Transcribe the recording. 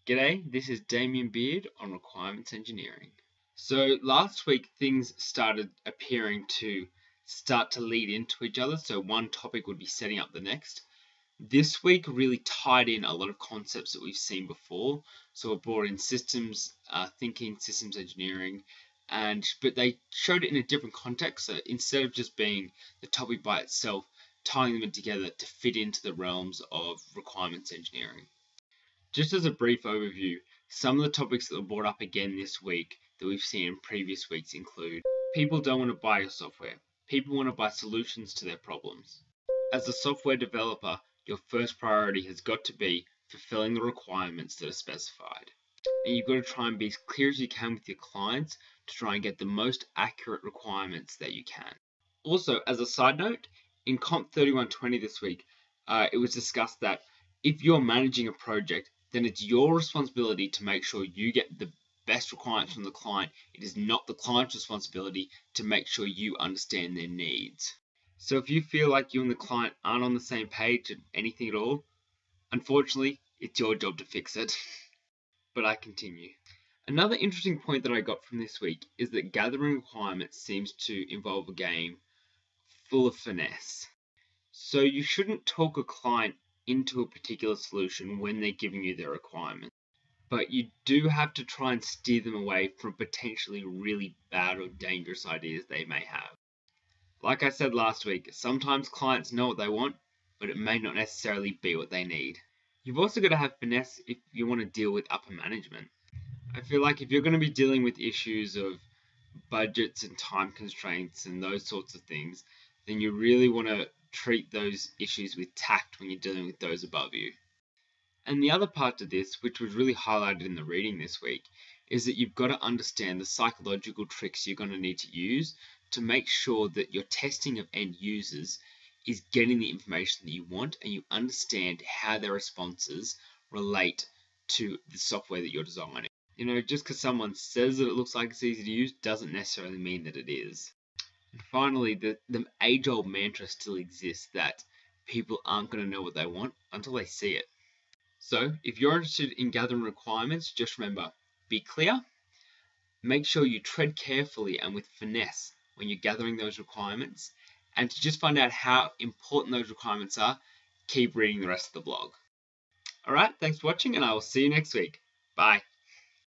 G'day, this is Damien Beard on Requirements Engineering. So last week things started appearing to start to lead into each other, so one topic would be setting up the next. This week really tied in a lot of concepts that we've seen before, so we brought in systems thinking, systems engineering, but they showed it in a different context, so instead of just being the topic by itself, tying them in together to fit into the realms of requirements engineering. Just as a brief overview, some of the topics that were brought up again this week that we've seen in previous weeks include people don't want to buy your software. People want to buy solutions to their problems. As a software developer, your first priority has got to be fulfilling the requirements that are specified. And you've got to try and be as clear as you can with your clients to try and get the most accurate requirements that you can. Also, as a side note, in COMP3530 this week, it was discussed that if you're managing a project, then it's your responsibility to make sure you get the best requirements from the client. It is not the client's responsibility to make sure you understand their needs. So if you feel like you and the client aren't on the same page at anything at all, unfortunately, it's your job to fix it. But I continue. Another interesting point that I got from this week is that gathering requirements seems to involve a game full of finesse. So you shouldn't talk a client into a particular solution when they're giving you their requirements. But you do have to try and steer them away from potentially really bad or dangerous ideas they may have. Like I said last week, sometimes clients know what they want, but it may not necessarily be what they need. You've also got to have finesse if you want to deal with upper management. I feel like if you're going to be dealing with issues of budgets and time constraints and those sorts of things, then you really want to treat those issues with tact when you're dealing with those above you. And the other part of this, which was really highlighted in the reading this week, is that you've got to understand the psychological tricks you're going to need to use to make sure that your testing of end users is getting the information that you want and you understand how their responses relate to the software that you're designing. Just because someone says that it looks like it's easy to use doesn't necessarily mean that it is. And finally, the age-old mantra still exists that people aren't going to know what they want until they see it. So if you're interested in gathering requirements, just remember, be clear, make sure you tread carefully and with finesse when you're gathering those requirements, and to just find out how important those requirements are, keep reading the rest of the blog. Alright, thanks for watching and I will see you next week. Bye.